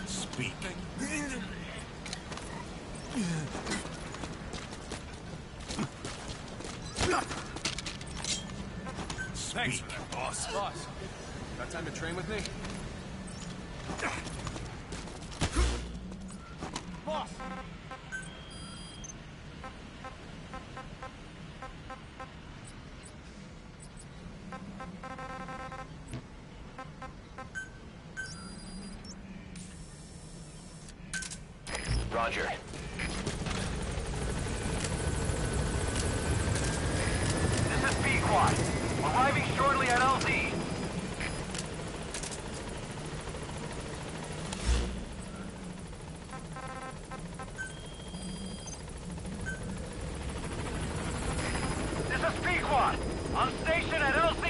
Speak. Thanks for that, boss. Boss, got time to train with me? Boss! Roger. This is B-Quad. Arriving shortly at LZ. This is B-Quad. On station at LZ.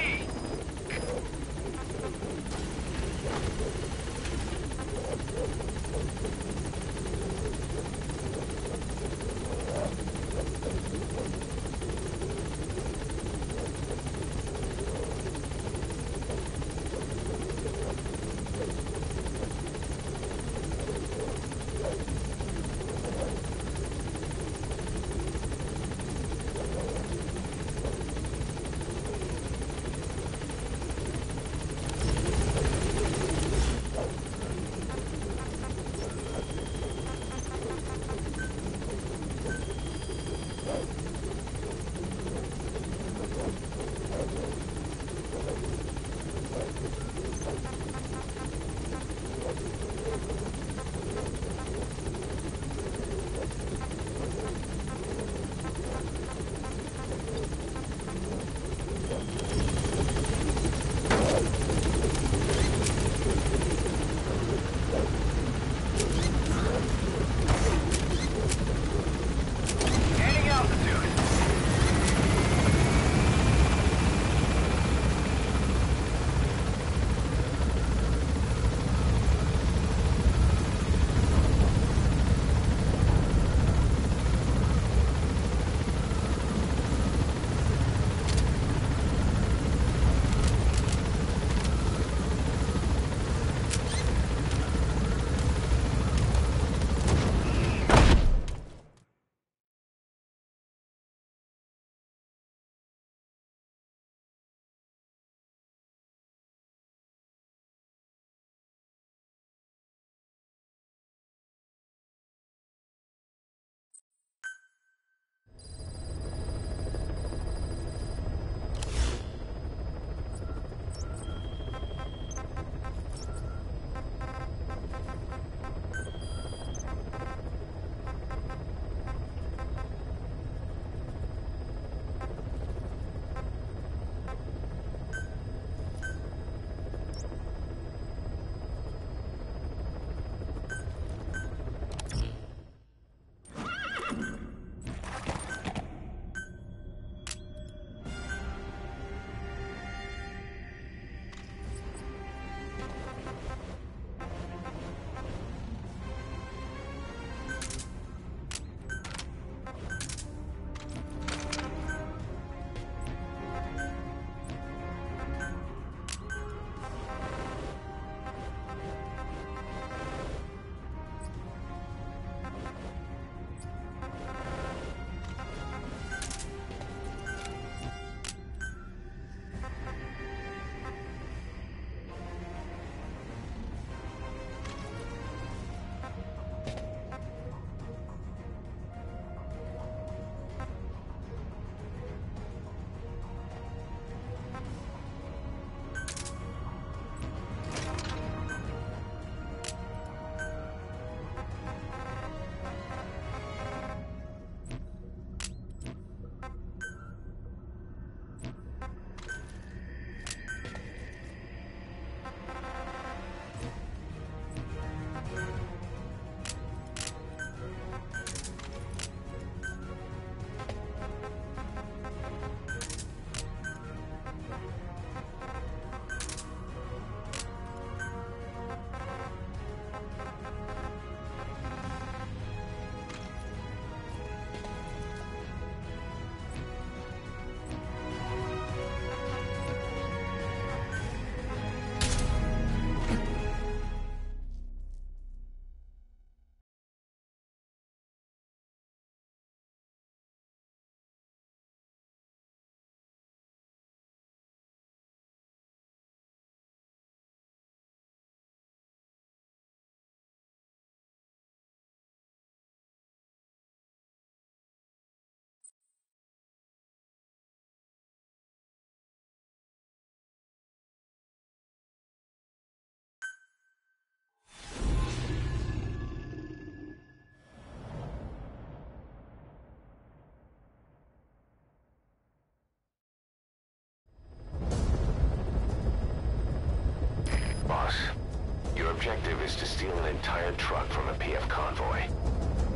steal an entire truck from a PF convoy.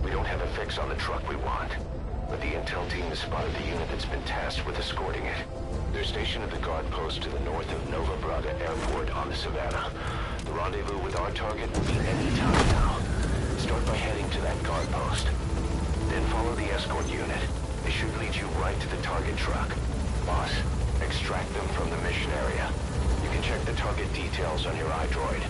We don't have a fix on the truck we want, but the intel team has spotted the unit that's been tasked with escorting it. They're stationed at the guard post to the north of Nova Braga Airport on the Savannah. The rendezvous with our target will be any time now. Start by heading to that guard post. Then follow the escort unit. They should lead you right to the target truck. Boss, extract them from the mission area. You can check the target details on your iDroid.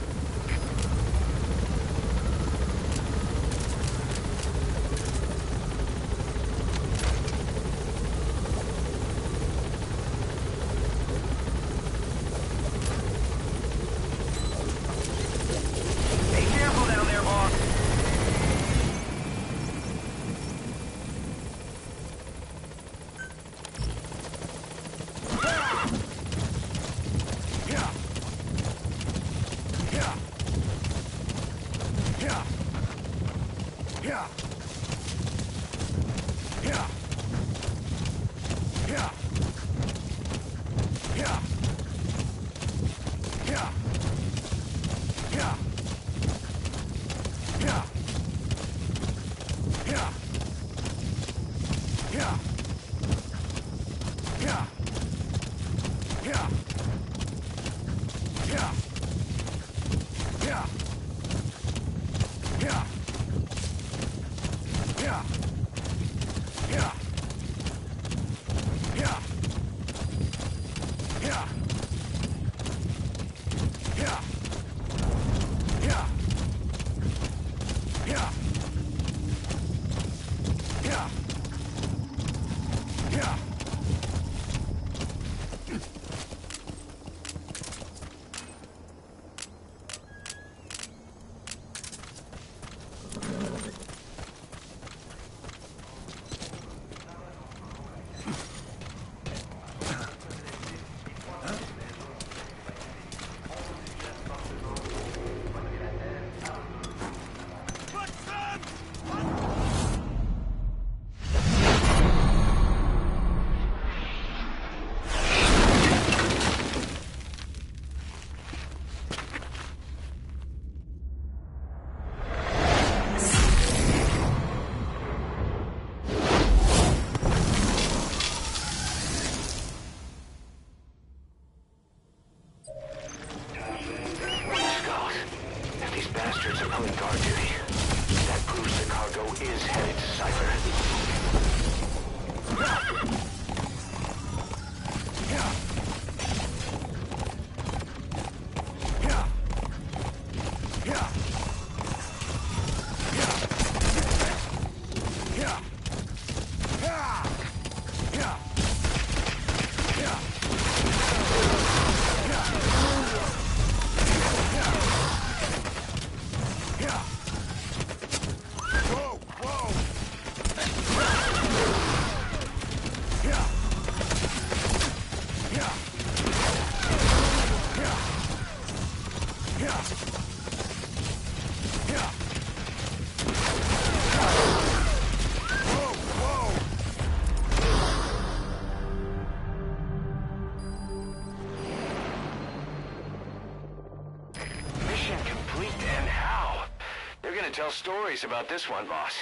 Tell stories about this one, boss.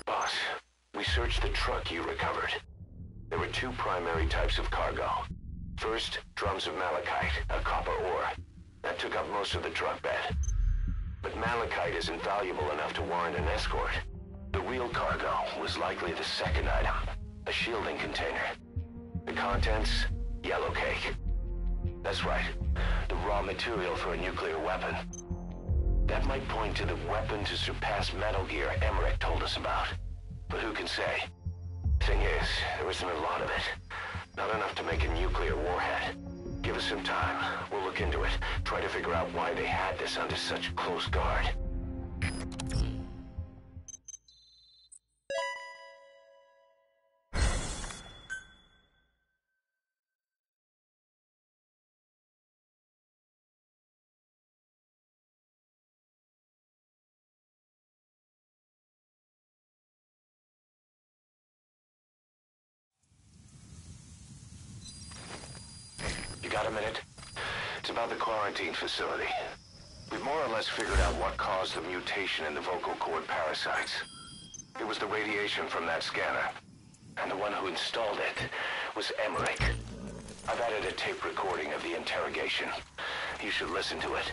Boss, we searched the truck you recovered. There were two primary types of cargo. First, drums of malachite, a copper ore. That took up most of the truck bed. But malachite isn't valuable enough to warrant an escort. The real cargo was likely the second item, a shielding container. The contents, yellow cake. That's right, the raw material for a nuclear weapon. That might point to the weapon to surpass Metal Gear Emmerich told us about. But who can say? Thing is, there isn't a lot of it. Not enough to make a nuclear warhead. Give us some time. We'll look into it. Try to figure out why they had this under such close guard. got a minute? It's about the quarantine facility. We've more or less figured out what caused the mutation in the vocal cord parasites. It was the radiation from that scanner. And the one who installed it was Emmerich. I've added a tape recording of the interrogation. You should listen to it.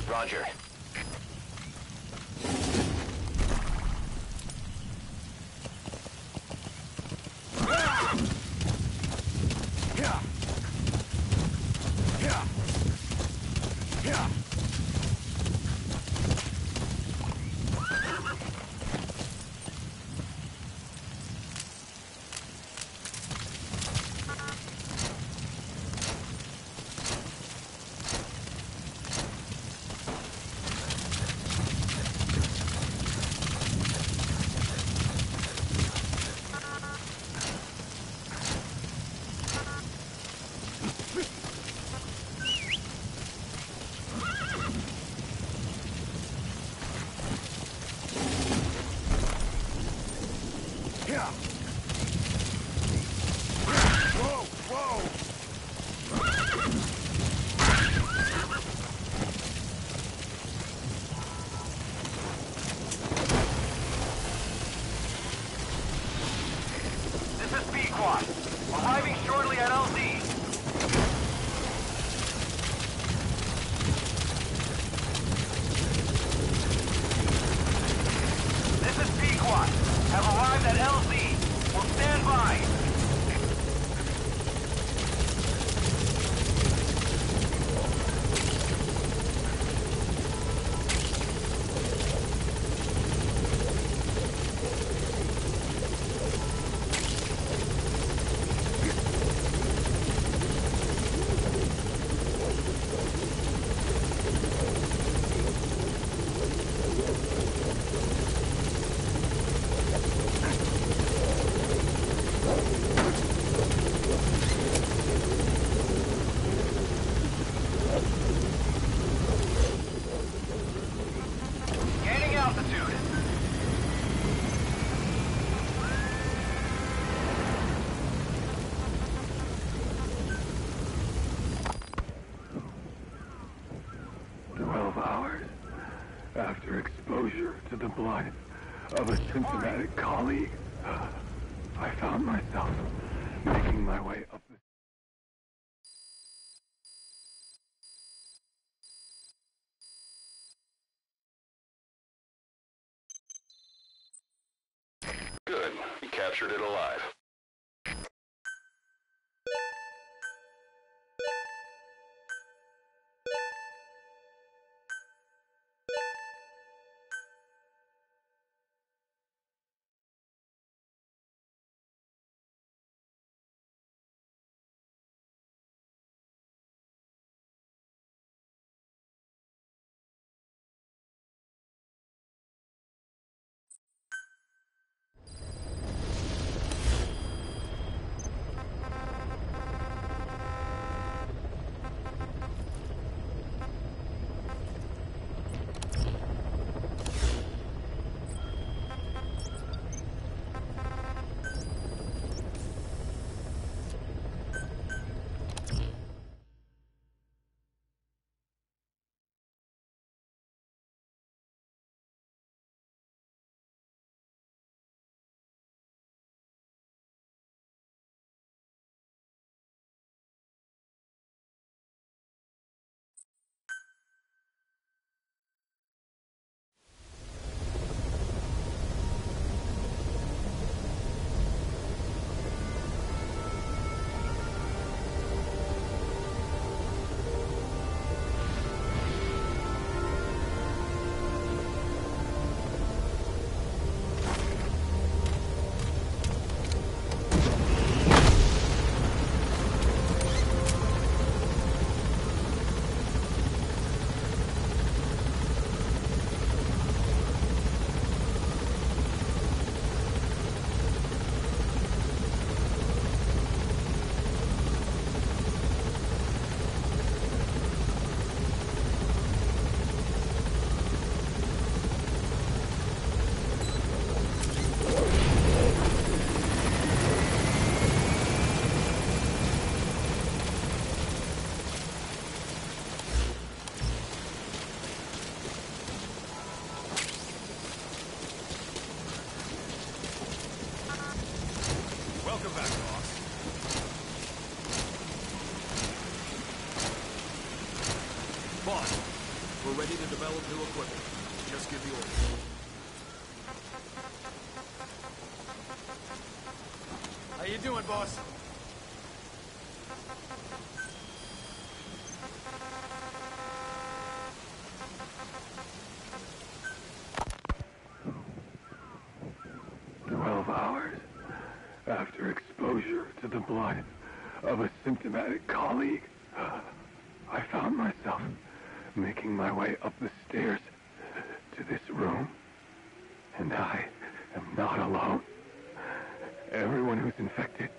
Roger. Arriving shortly at LZ. This is Pequot. Have arrived at LZ. Will stand by. Gaining altitude. Hours after exposure to the blood of a symptomatic colleague, I found myself making my way up the... Good. You captured it alive. give the order. 'How you doing, boss? After exposure to the blood of a symptomatic colleague, I found myself making my way up the stairs to this room. And I am not alone. Everyone who's infected,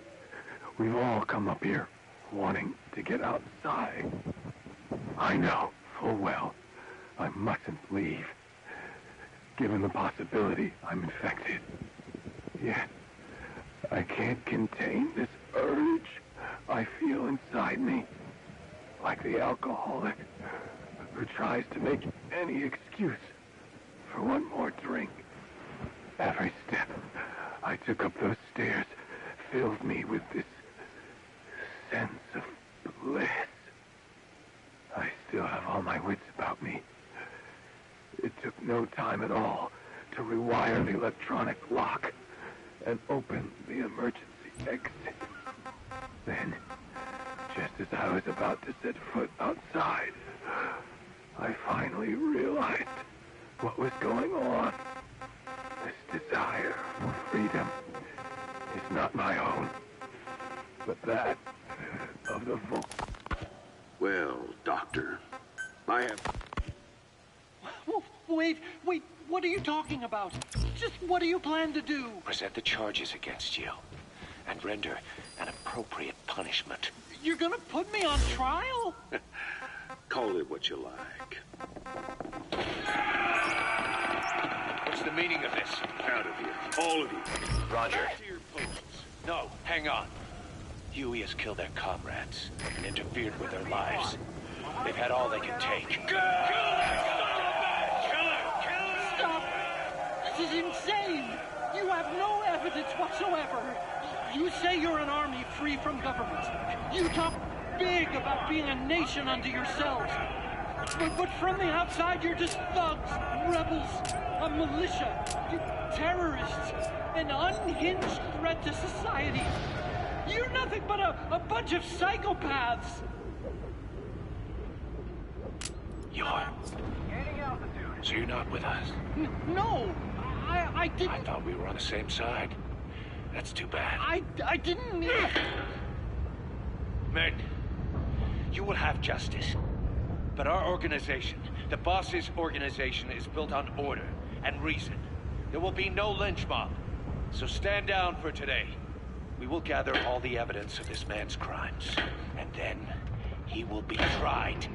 we've all come up here wanting to get outside. I know full well I mustn't leave, given the possibility I'm infected. Yet, I can't contain this urge I feel inside me, like the alcoholic who tries to make any excuse for one more drink. Every step I took up those stairs filled me with this sense of bliss. I still have all my wits about me. It took no time at all to rewire the electronic lock and open the emergency exit. Then, just as I was about to set foot outside, I finally realized what was going on. This desire for freedom is not my own, but that of the vocal. Well, Doctor, I have... Wait, what are you talking about? Just what do you plan to do? Present the charges against you and render an appropriate punishment. You're gonna put me on trial? Call it what you like. What's the meaning of this? Out of here. All of you. Roger. Back to your posts. No, hang on. Huey has killed their comrades and interfered with their lives. They've had all they can take. Kill her! Stop! This is insane! You have no evidence whatsoever. You say you're an army free from government. You talk big about being a nation unto yourselves. But from the outside, you're just thugs, rebels, a militia, terrorists, an unhinged threat to society. You're nothing but a bunch of psychopaths. So you're not with us? No, I didn't. I thought we were on the same side. That's too bad. I didn't mean... Men, you will have justice. But our organization, the boss's organization, is built on order and reason. There will be no lynch mob. So stand down for today. We will gather all the evidence of this man's crimes. And then he will be tried.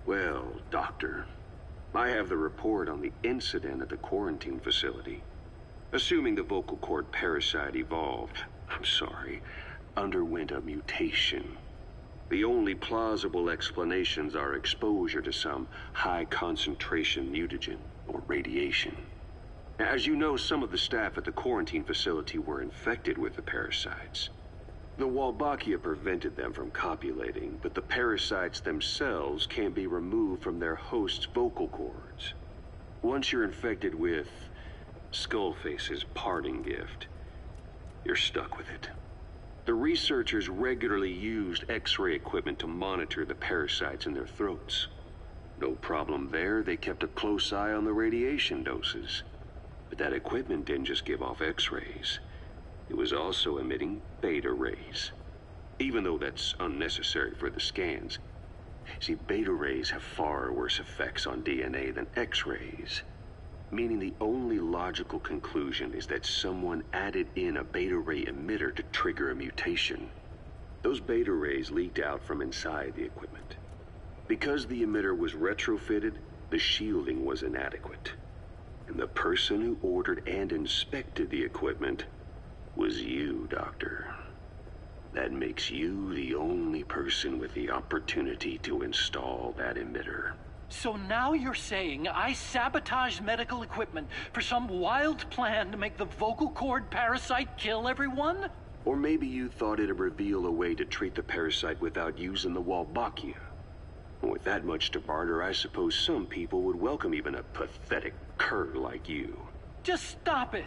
Well, Doctor, I have the report on the incident at the quarantine facility. Assuming the vocal cord parasite underwent a mutation. The only plausible explanations are exposure to some high-concentration mutagen or radiation. As you know, some of the staff at the quarantine facility were infected with the parasites. The Wolbachia prevented them from copulating, but the parasites themselves can't be removed from their host's vocal cords. Once you're infected with Skullface's parting gift, you're stuck with it. The researchers regularly used X-ray equipment to monitor the parasites in their throats. No problem there, they kept a close eye on the radiation doses. But that equipment didn't just give off X-rays. It was also emitting beta rays. Even though that's unnecessary for the scans. See, beta rays have far worse effects on DNA than X-rays. Meaning the only logical conclusion is that someone added in a beta ray emitter to trigger a mutation. Those beta rays leaked out from inside the equipment. Because the emitter was retrofitted, the shielding was inadequate. And the person who ordered and inspected the equipment was you, Doctor. That makes you the only person with the opportunity to install that emitter. So now you're saying I sabotaged medical equipment for some wild plan to make the vocal cord parasite kill everyone? Or maybe you thought it'd reveal a way to treat the parasite without using the Wolbachia. With that much to barter, I suppose some people would welcome even a pathetic cur like you. Just stop it.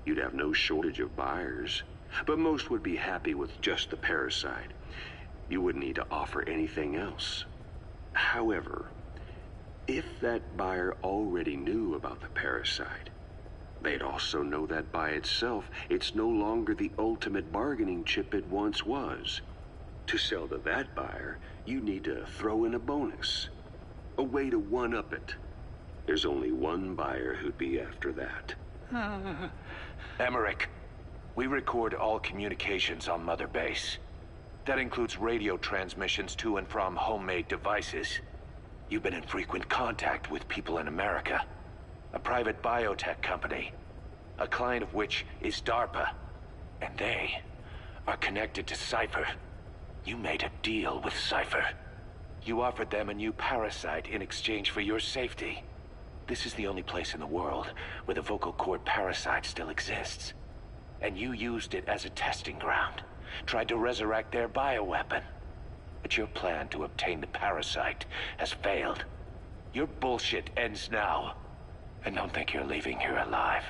You'd have no shortage of buyers, but most would be happy with just the parasite. You wouldn't need to offer anything else. However, if that buyer already knew about the parasite, they'd also know that by itself, it's no longer the ultimate bargaining chip it once was. To sell to that buyer, you need to throw in a bonus. A way to one-up it. There's only one buyer who'd be after that. Emmerich, we record all communications on Mother Base. That includes radio transmissions to and from homemade devices. You've been in frequent contact with people in America. A private biotech company. A client of which is DARPA. And they are connected to Cypher. You made a deal with Cypher. You offered them a new parasite in exchange for your safety. This is the only place in the world where the vocal cord parasite still exists. And you used it as a testing ground. Tried to resurrect their bioweapon. But your plan to obtain the parasite has failed. Your bullshit ends now. And don't think you're leaving here alive.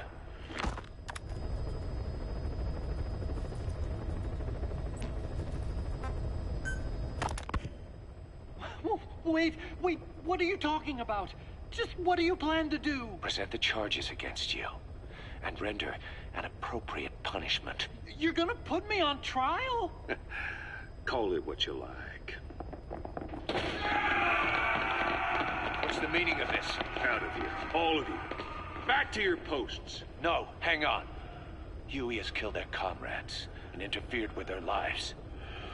Wait, what are you talking about? Just what do you plan to do? Present the charges against you. And render an appropriate punishment. You're gonna put me on trial? Call it what you like. What's the meaning of this? Out of here, all of you. Back to your posts. No, hang on. Huey has killed their comrades and interfered with their lives.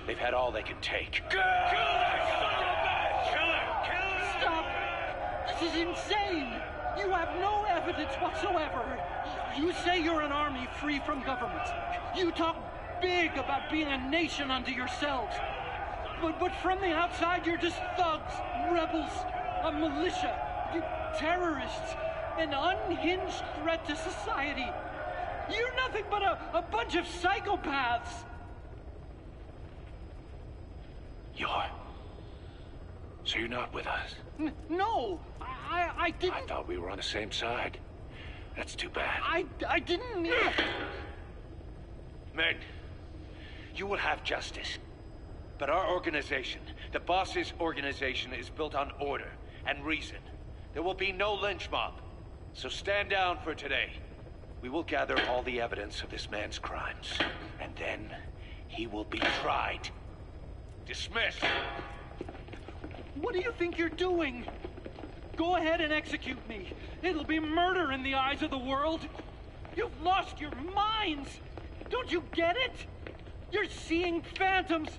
They've had all they can take. Kill that son of a bitch! Kill her! Kill her! Stop! This is insane! You have no evidence whatsoever. You say you're an army free from government. You talk big about being a nation unto yourselves. But from the outside, you're just thugs, rebels, a militia, you terrorists, an unhinged threat to society. You're nothing but a bunch of psychopaths. So you're not with us? No, I didn't... I thought we were on the same side. That's too bad. I didn't... Men, you will have justice. But our organization, the boss's organization, is built on order and reason. There will be no lynch mob. So stand down for today. We will gather all the evidence of this man's crimes. And then he will be tried. Dismissed. What do you think you're doing? Go ahead and execute me. It'll be murder in the eyes of the world. You've lost your minds. Don't you get it? You're seeing phantoms.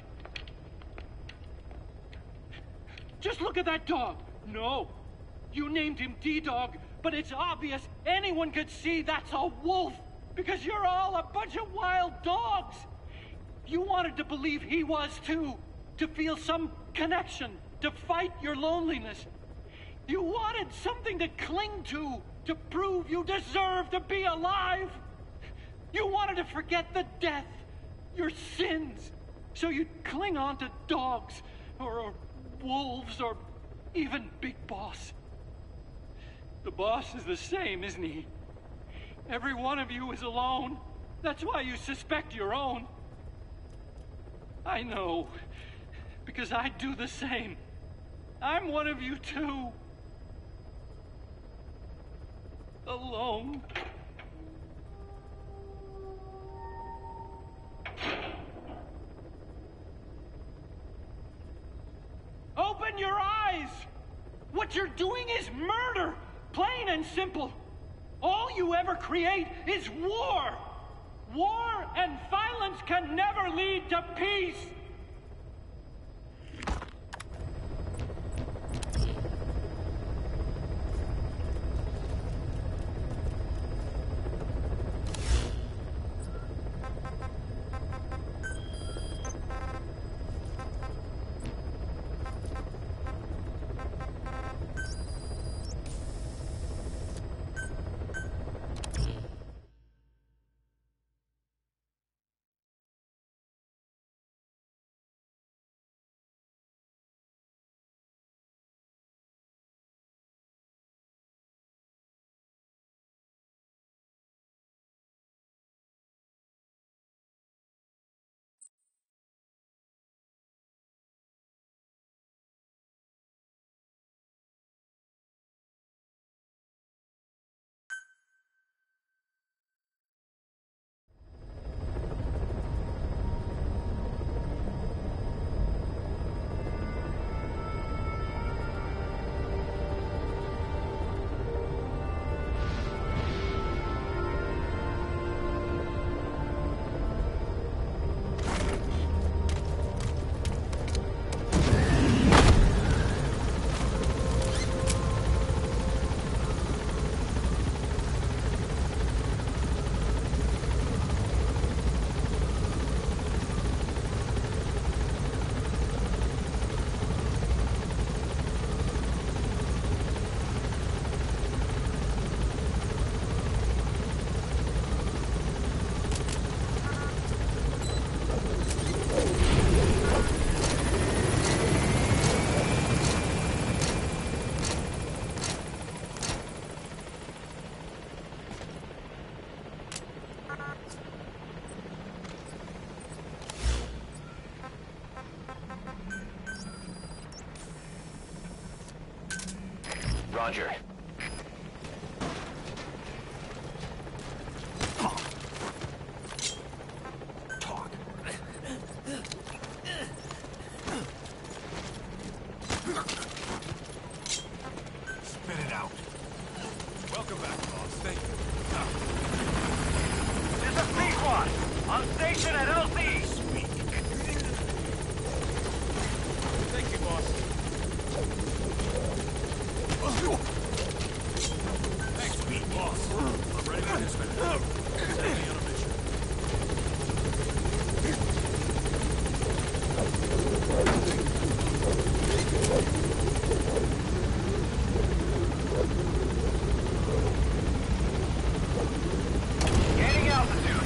Just look at that dog. No, you named him D-Dog, but it's obvious anyone could see that's a wolf because you're all a bunch of wild dogs. You wanted to believe he was too, to feel some connection, to fight your loneliness. You wanted something to cling to prove you deserve to be alive. You wanted to forget the death, your sins, so you'd cling on to dogs, or wolves, or even Big Boss. The boss is the same, isn't he? Every one of you is alone. That's why you suspect your own. I know, because I do the same. I'm one of you too. Alone. Open your eyes! What you're doing is murder! Plain and simple. All you ever create is war! War and violence can never lead to peace! Roger. Talk. Spit it out. Welcome back, boss. Thank you. This is P1 on station at LZ. Sweet. Thank you, boss. Thanks, sweet boss. I'm ready to dispatch. Send me on a mission. Gaining altitude.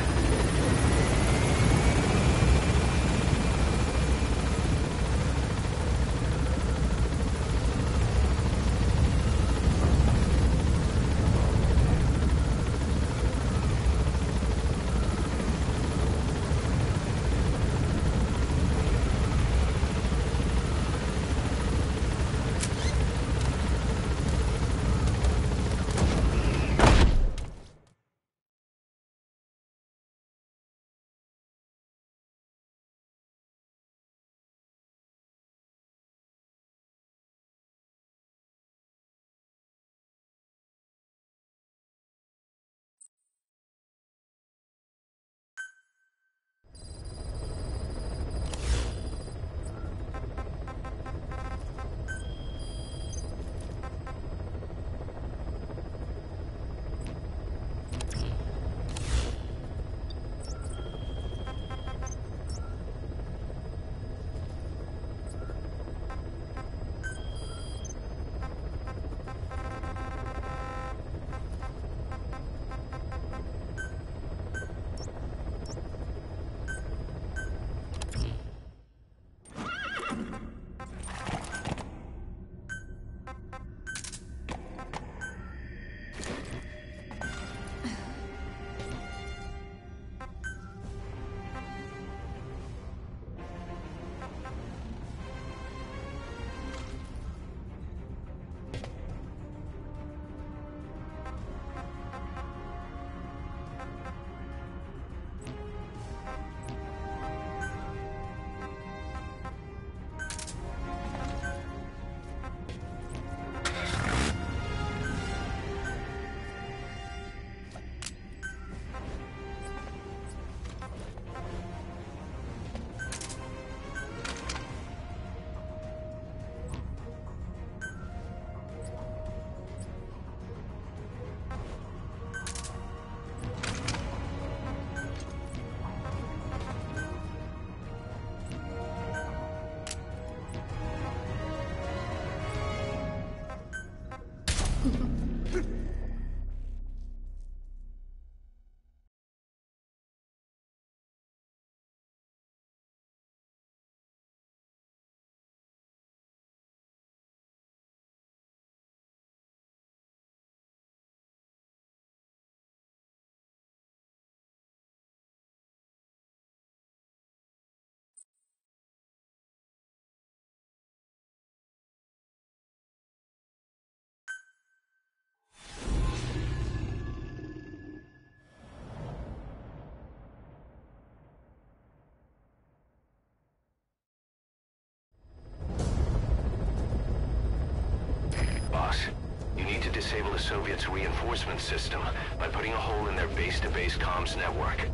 You need to disable the Soviets' reinforcement system by putting a hole in their base-to-base comms network.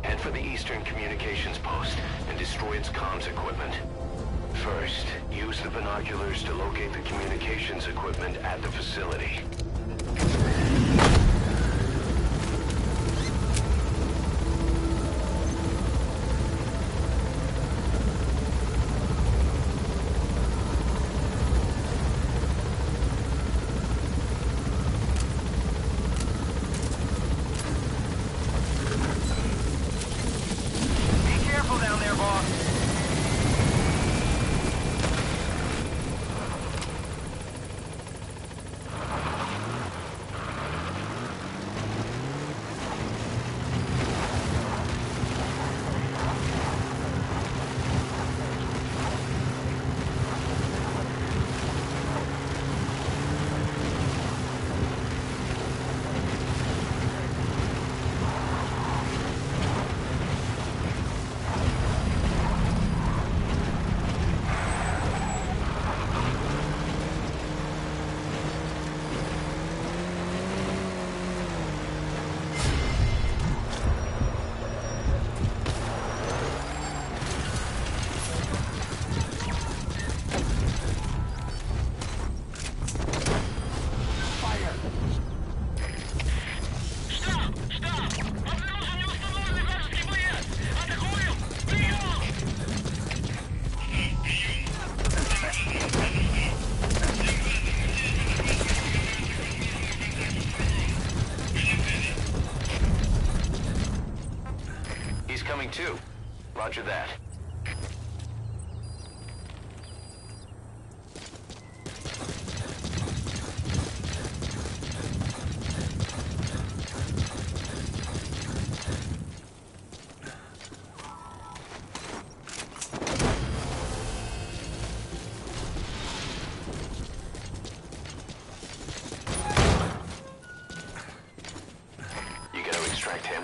Head for the Eastern Communications Post and destroy its comms equipment. First, use the binoculars to locate the communications equipment at the facility. 2. Roger that. You gonna extract him?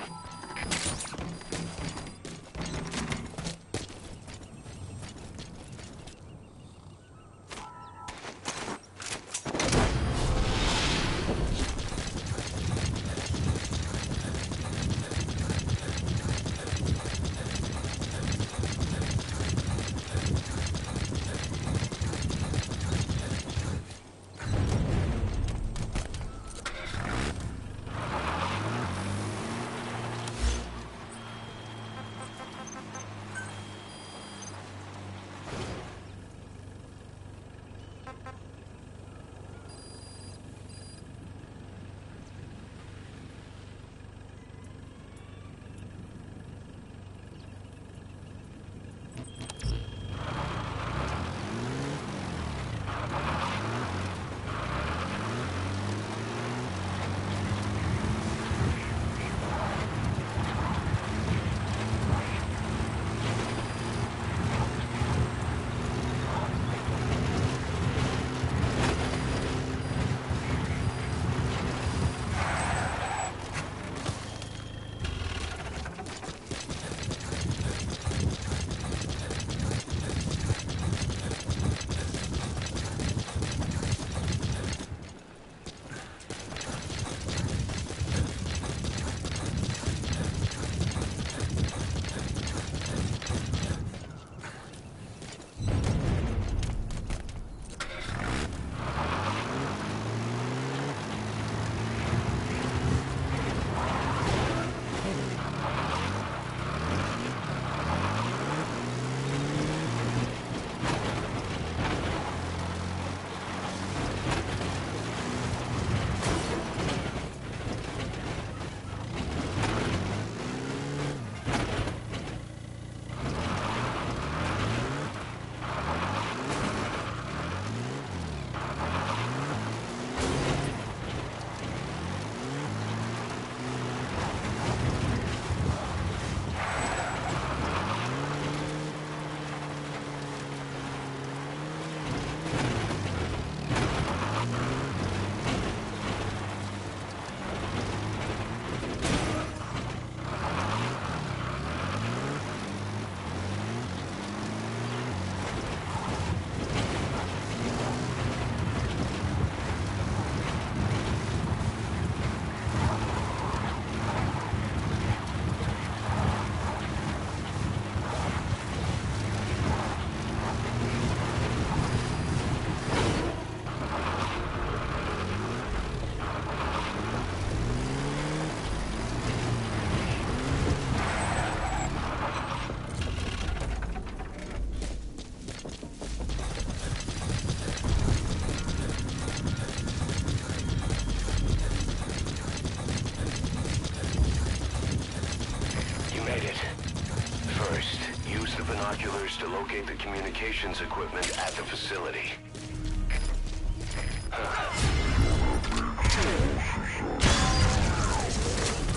binoculars to locate the communications equipment at the facility.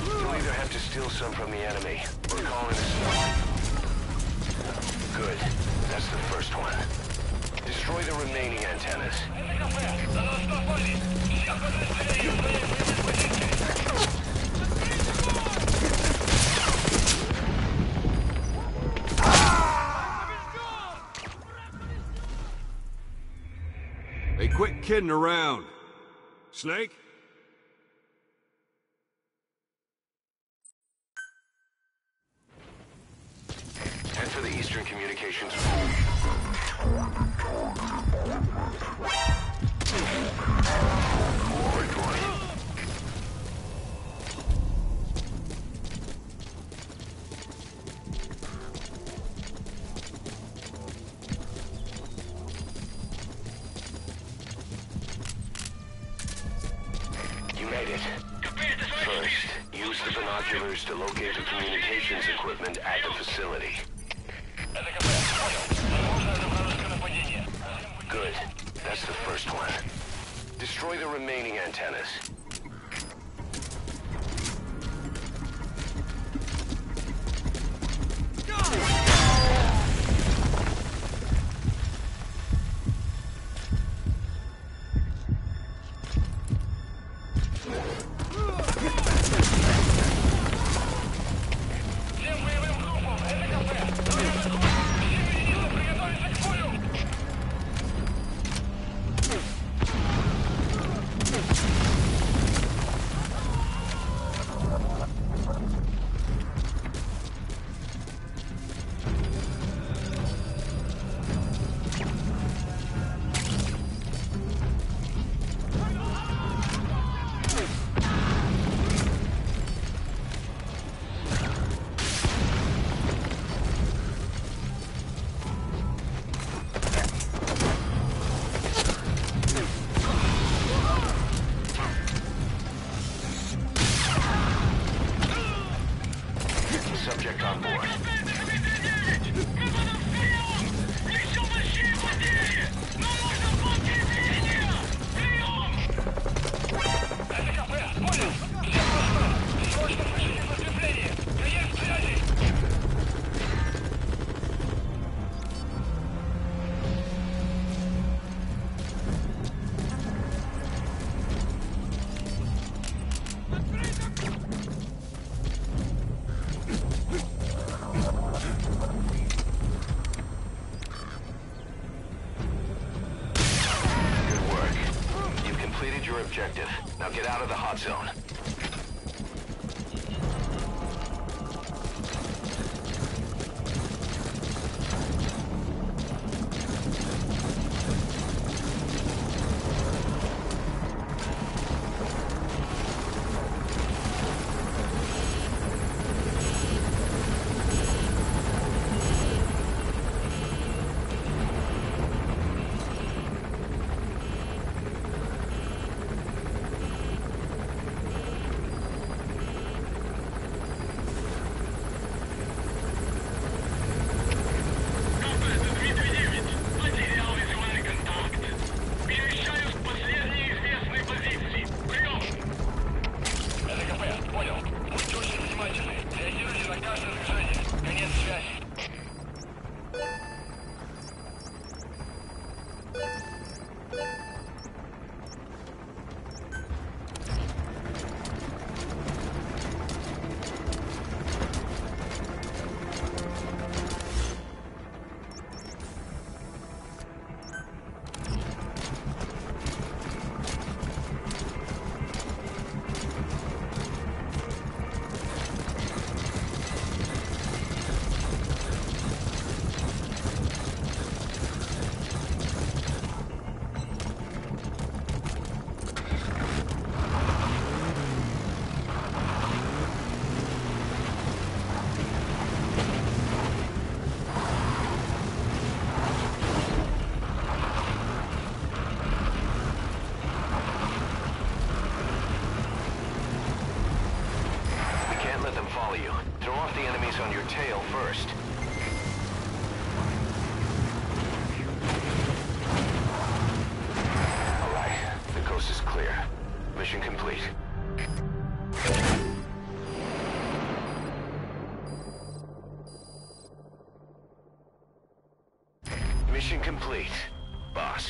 You'll either have to steal some from the enemy, or call in a sniper. Good. That's the first one. Destroy the remaining antennas. Hey, quit kidding around. Snake? Head for the Eastern Communications You made it. First, use the binoculars to locate the communications equipment at the facility. Good. That's the first one. Destroy the remaining antennas. Subject on board. Your objective. Now get out of the hot zone. On your tail first. All right, the coast is clear. Mission complete. Mission complete, boss.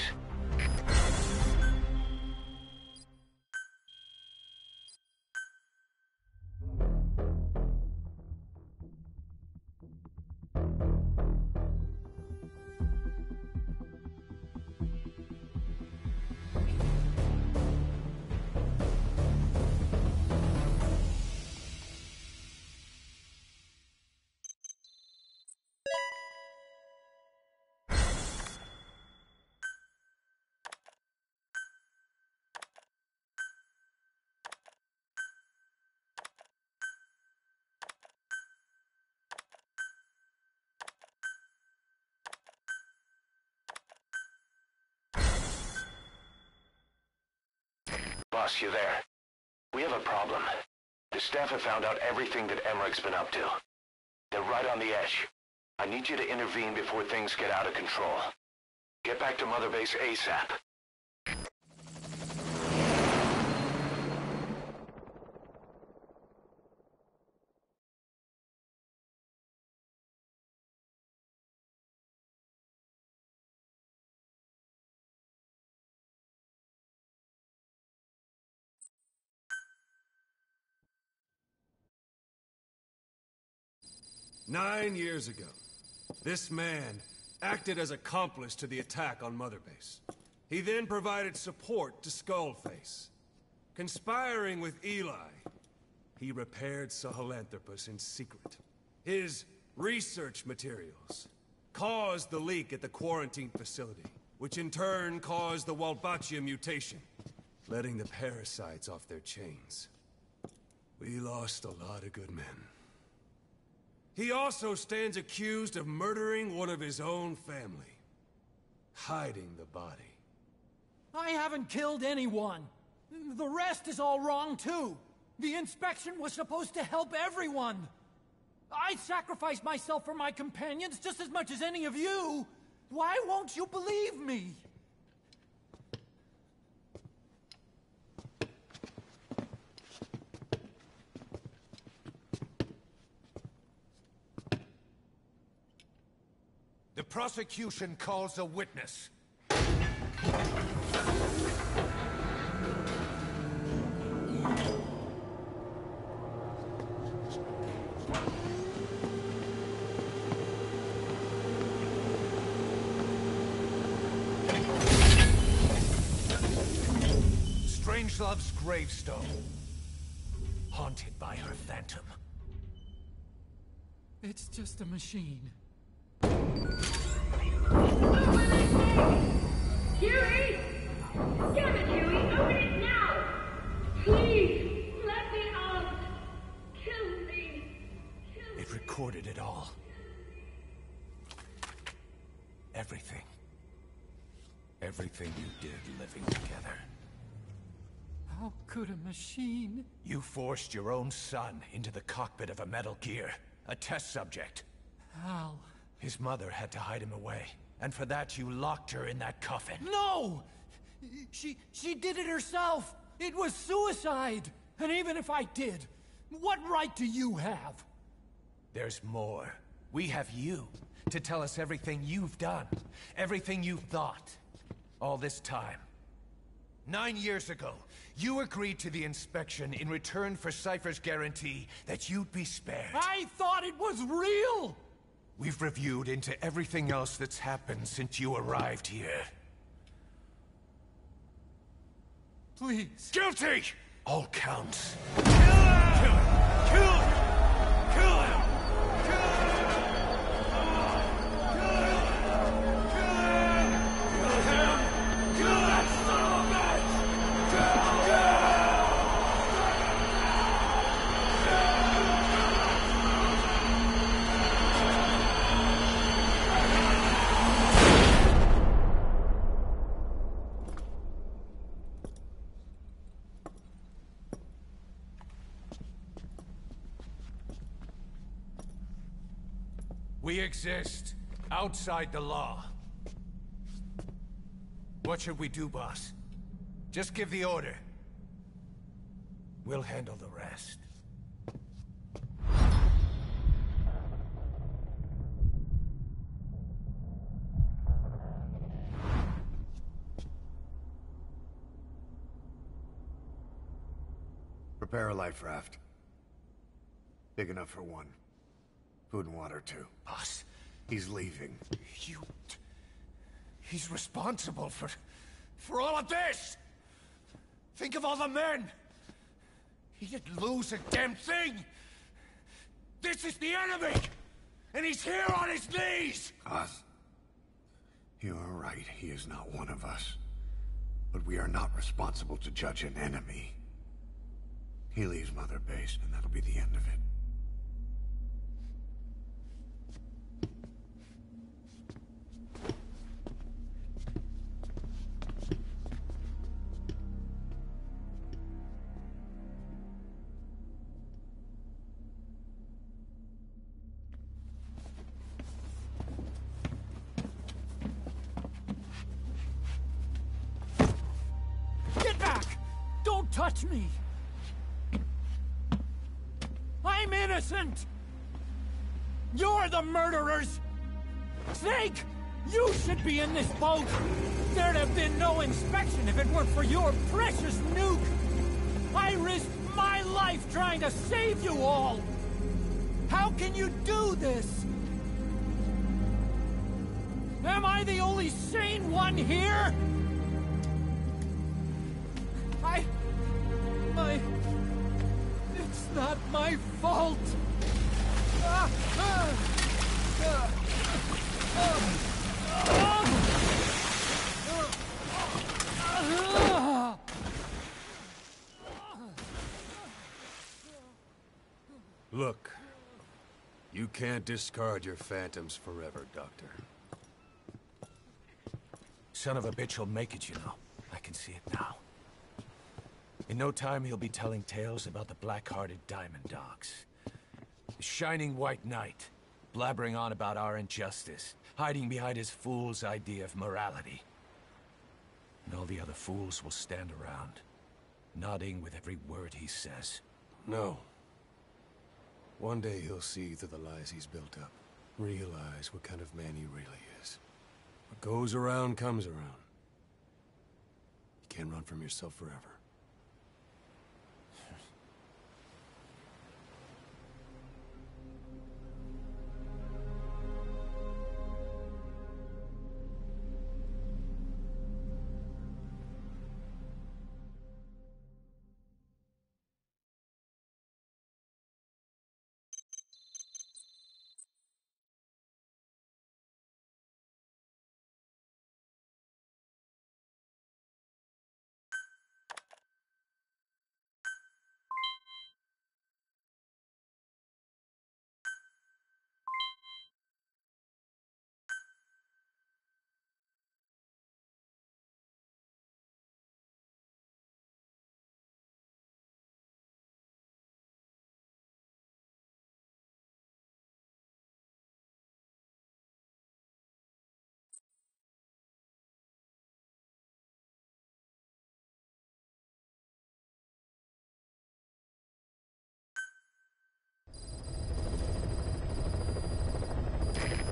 Boss, you there? We have a problem. The staff have found out everything that Emmerich's been up to. They're right on the edge. I need you to intervene before things get out of control. Get back to Mother Base ASAP. "9 years ago, this man acted as accomplice to the attack on Mother Base. He then provided support to Skullface. Conspiring with Eli, he repaired Sahelanthropus in secret. His research materials caused the leak at the quarantine facility, which in turn caused the Walbachia mutation, letting the parasites off their chains. We lost a lot of good men. He also stands accused of murdering one of his own family, hiding the body. I haven't killed anyone. The rest is all wrong, too. The inspection was supposed to help everyone. I sacrificed myself for my companions just as much as any of you. Why won't you believe me? The prosecution calls a witness. Strangelove's gravestone, haunted by her phantom. It's just a machine. Huey! Damn it, Huey! Open it now! Please! Let me out! Kill me! Kill me! It recorded it all. Everything. Everything you did living together. How could a machine? You forced your own son into the cockpit of a Metal Gear, a test subject. How? His mother had to hide him away, and for that you locked her in that coffin. No! She did it herself! It was suicide! And even if I did, what right do you have? There's more. We have you to tell us everything you've done, everything you've thought. All this time. 9 years ago, you agreed to the inspection in return for Cypher's guarantee that you'd be spared. I thought it was real! We've reviewed into everything else that's happened since you arrived here. Please. Guilty! All counts. Kill him! Kill him! Kill him! Kill him! We exist outside the law. What should we do, boss? Just give the order. We'll handle the rest. Prepare a life raft. Big enough for one. Food and water, too. Boss, He's leaving. He's responsible for all of this! Think of all the men! He didn't lose a damn thing! This is the enemy! And he's here on his knees! Us? You are right, he is not one of us. But we are not responsible to judge an enemy. He leaves Mother Base, and that'll be the end of it. touch me! I'm innocent! You're the murderers! Snake! You should be in this boat! There'd have been no inspection if it weren't for your precious nuke! I risked my life trying to save you all! How can you do this? Am I the only sane one here? It's not my fault! Look, you can't discard your phantoms forever, Doctor. Son of a bitch will make it, you know. I can see it now. In no time, he'll be telling tales about the black-hearted Diamond Dogs. The Shining White Knight, blabbering on about our injustice, hiding behind his fool's idea of morality. And all the other fools will stand around, nodding with every word he says. No. One day he'll see through the lies he's built up, realize what kind of man he really is. What goes around comes around. You can't run from yourself forever.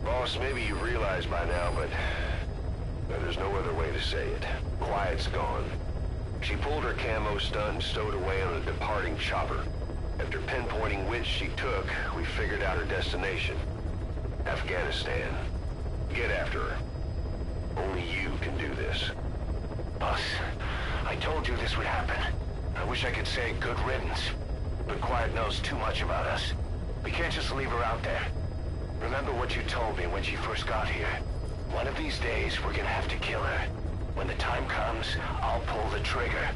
Boss, maybe you realize by now, but there's no other way to say it. Quiet's gone. She pulled her camo stunt and stowed away on a departing chopper. After pinpointing which she took, we figured out her destination. Afghanistan. Get after her. Only you can do this. Boss, I told you this would happen. I wish I could say good riddance, but Quiet knows too much about us. We can't just leave her out there. Remember what you told me when she first got here. One of these days, we're gonna have to kill her. When the time comes, I'll pull the trigger.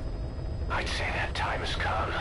I'd say that time has come.